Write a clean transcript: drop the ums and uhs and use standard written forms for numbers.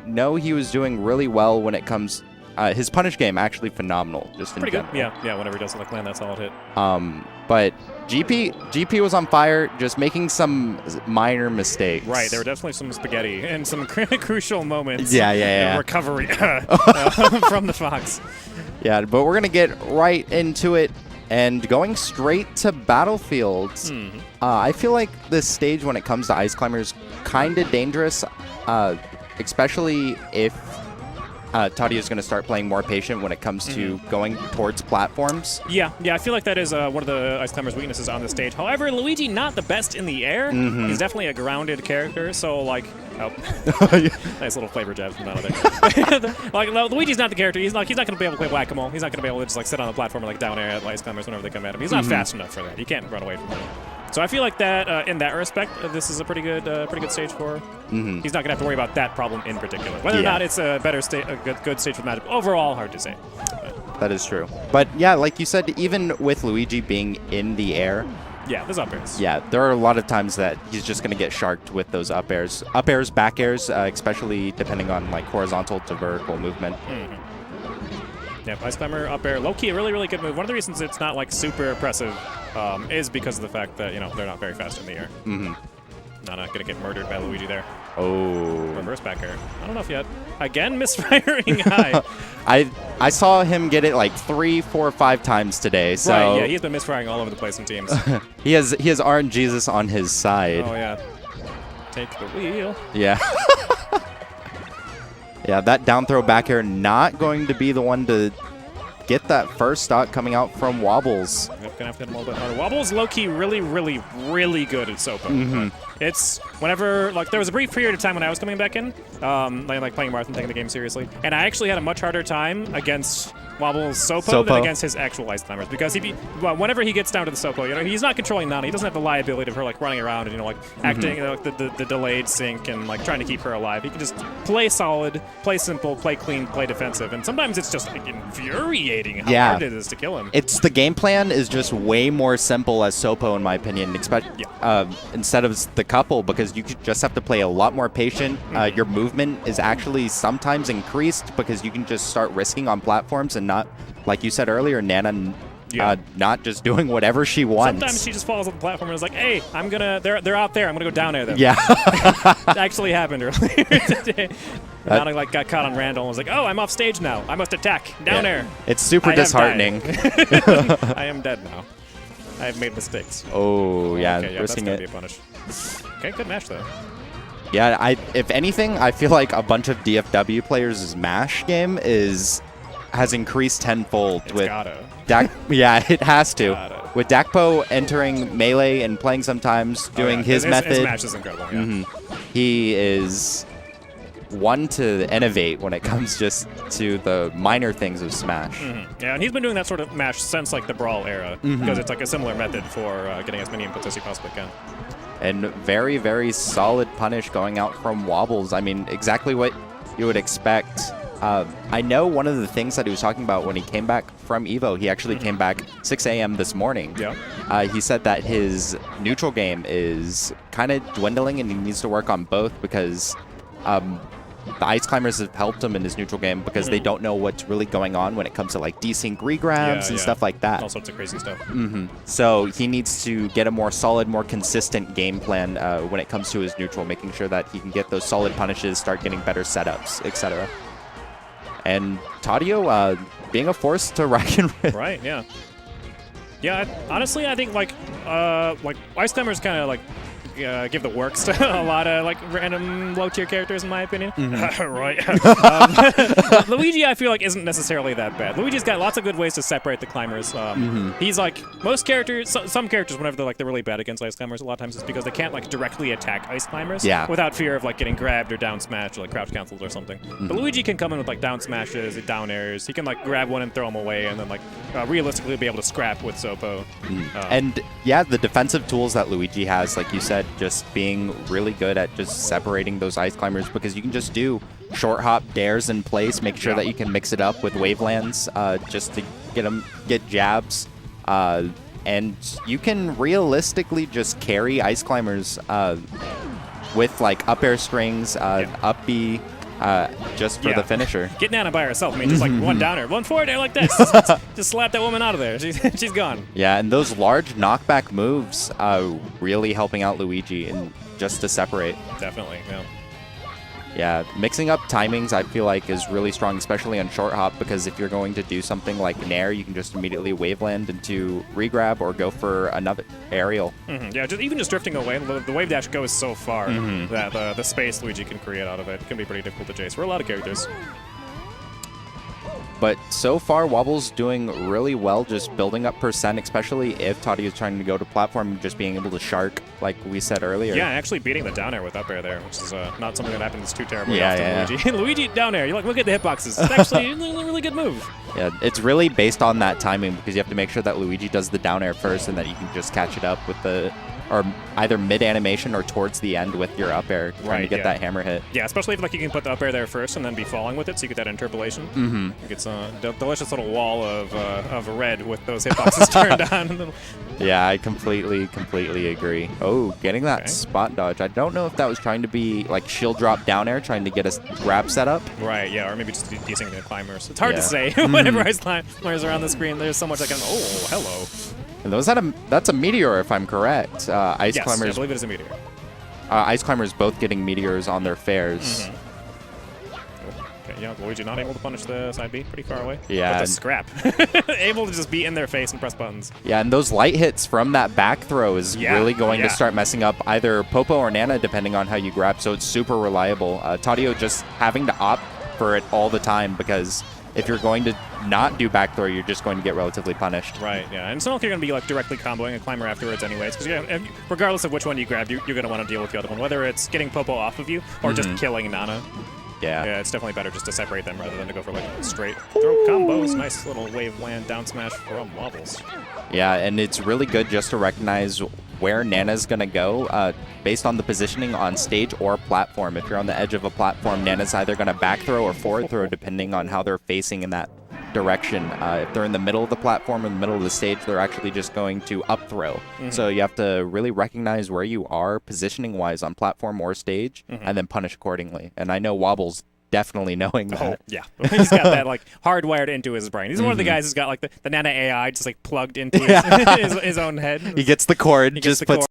know he was doing really well when it comes. His punish game actually phenomenal. Just in pretty good. general. Yeah. Whenever he doesn't like land that solid hit. But GP was on fire, just making some minor mistakes. Right. There were definitely some spaghetti and some crucial moments. Yeah. Recovery from the Fox. Yeah, but we're gonna get right into it and going straight to battlefields. I feel like this stage, when it comes to ice climbers, kind of dangerous, especially if TADEO is going to start playing more patient when it comes to going towards platforms. Yeah, I feel like that is one of the ice climbers' weaknesses on the stage. However, Luigi not the best in the air. He's definitely a grounded character, so like, nice little flavor jab from that other. Like Luigi's not the character. He's not going to be able to play whack-a-mole. He's not going to be able to just like sit on the platform and like down air at ice climbers whenever they come at him. He's not fast enough for that. He can't run away from them. So I feel like that, in that respect, this is a pretty good stage for. He's not gonna have to worry about that problem in particular. Whether or not it's a better good stage for the matchup overall, hard to say. That is true. But yeah, like you said, even with Luigi being in the air. Yeah, there's up airs. Yeah, there are a lot of times that he's just gonna get sharked with those up airs, back airs, especially depending on like horizontal to vertical movement. Yeah, ice climber up air, low key, a really good move. One of the reasons it's not like super impressive is because of the fact that they're not very fast in the air. Not gonna get murdered by Luigi there. Oh. Reverse back air. I don't know if yet. Again, misfiring high. I saw him get it like 3, 4, 5 times today. So right, yeah, he's been misfiring all over the place in teams. he has RNGesus on his side. Oh yeah. Take the wheel. Yeah. Yeah, that down throw back air not going to be the one to get that first stock coming out from Wobbles. Yep, gonna have to hit him a little bit harder. Wobbles low-key really good at Sopo. It's whenever, like, there was a brief period of time when I was coming back in, like playing Marth and taking the game seriously, and I actually had a much harder time against Wobbles Sopo than against his actual ice climbers, because whenever he gets down to the Sopo, he's not controlling Nana. He doesn't have the liability of her like running around and like acting like the delayed sync and like trying to keep her alive. He can just play solid, play simple, play clean, play defensive, and sometimes it's just like, infuriating how hard it is to kill him. The game plan is just way more simple as Sopo, in my opinion, instead of the couple, because you just have to play a lot more patient. Your movement is actually sometimes increased because you can just start risking on platforms and not, like you said earlier, Nana not just doing whatever she wants. Sometimes she just falls on the platform and is like, hey, they're out there, I'm gonna go down there them. Yeah. It actually happened earlier today. Nana like got caught on Randall and was like, oh, I'm off stage now. I must attack. Down air. It's super disheartening. I am dead now. I have made mistakes. Oh, yeah. Okay, risking that's gonna be a punish. Okay, good match though. Yeah, if anything, I feel like a bunch of DFW players' MASH game has increased tenfold. It's with gotta. Yeah, it has to. Gotta. With Dakpo entering melee and playing sometimes, doing his method. His match is incredible, yeah. He is one to innovate when it comes just to the minor things of Smash. Yeah, and he's been doing that sort of mash since like the Brawl era, because it's like a similar method for getting as many inputs as he possibly can. And very, very solid punish going out from Wobbles. I mean, exactly what you would expect. I know one of the things that he was talking about when he came back from EVO, he actually came back 6 a.m. this morning. Yeah. He said that his neutral game is kind of dwindling and he needs to work on both because the ice climbers have helped him in his neutral game because they don't know what's really going on when it comes to like desync regrabs and stuff like that. All sorts of crazy stuff. So he needs to get a more solid, more consistent game plan when it comes to his neutral, making sure that he can get those solid punishes, start getting better setups, etc. And TADEO being a force to reckon with. Right, yeah. Yeah, honestly, I think like ice climbers kind of like give the works to a lot of like random low-tier characters, in my opinion. Right. Luigi, I feel like, isn't necessarily that bad. Luigi's got lots of good ways to separate the climbers. He's like most characters. Some characters, whenever they're really bad against ice climbers, a lot of times it's because they can't like directly attack ice climbers without fear of like getting grabbed or down smashed or like crouch cancelled or something. But Luigi can come in with like down smashes, down airs. He can like grab one and throw him away, and then like realistically be able to scrap with Sopo. And yeah, the defensive tools that Luigi has, like you said, just being really good at just separating those ice climbers, because you can just do short hop dares in place, make sure that you can mix it up with wavelands just to get jabs, and you can realistically just carry ice climbers with like up air strings, up B, just for the finisher. Get Nana by herself. I mean, just like one down air, one forward air like this. Just slap that woman out of there. She's gone. Yeah, and those large knockback moves really helping out Luigi and just to separate. Definitely, yeah. Yeah, mixing up timings I feel like is really strong, especially on short hop, because if you're going to do something like Nair, you can just immediately wave land into regrab or go for another aerial. Yeah, even just drifting away, the wave dash goes so far that the space Luigi can create out of it can be pretty difficult to chase for a lot of characters. But so far, Wobbles doing really well just building up percent, especially if TADEO is trying to go to platform, just being able to shark, like we said earlier. Yeah, actually beating the down air with up air there, which is not something that happens too terribly often. Yeah. Luigi. Luigi down air, you're like, look at the hitboxes. It's actually a really good move. Yeah, it's really based on that timing because you have to make sure that Luigi does the down air first and that you can just catch it up with the, or either mid animation or towards the end with your up air, trying to get that hammer hit. Yeah, especially if like you can put the up air there first and then be falling with it, so you get that interpolation. It gets a delicious little wall of red with those hitboxes turned on. Yeah, I completely agree. Oh, getting that spot dodge. I don't know if that was trying to be like shield drop down air, trying to get a grab set up. Right, yeah, or maybe just desync the climbers. It's hard to say. Whenever ice climbers are on the screen, there's so much like, oh, hello. And that's a meteor, if I'm correct. Ice climbers. Yes, I believe it is a meteor. Ice climbers both getting meteors on their fares. Okay, yeah, Luigi not able to punish the side B, pretty far away. Yeah. With the scrap. Able to just be in their face and press buttons. Yeah, and those light hits from that back throw is really going to start messing up either Popo or Nana, depending on how you grab, so it's super reliable. TADEO just having to opt for it all the time because if you're going to not do back throw, you're just going to get relatively punished. Right, yeah. And it's not like you're going to be like directly comboing a climber afterwards anyways, because regardless of which one you grab, you're going to want to deal with the other one, whether it's getting Popo off of you or just killing Nana. Yeah. Yeah, it's definitely better just to separate them rather than to go for like straight throw combos. Nice little wave land down smash from Wobbles. Yeah, and it's really good just to recognize where Nana's going to go based on the positioning on stage or platform. If you're on the edge of a platform, Nana's either going to back throw or forward throw depending on how they're facing in that direction. If they're in the middle of the platform, in the middle of the stage, they're actually just going to up throw. So you have to really recognize where you are positioning-wise on platform or stage and then punish accordingly. And I know Wobbles definitely knowing that. Oh, yeah. He's got that like hardwired into his brain. He's one of the guys who's got like the Nana AI just like plugged into his own head. He gets the cord, just puts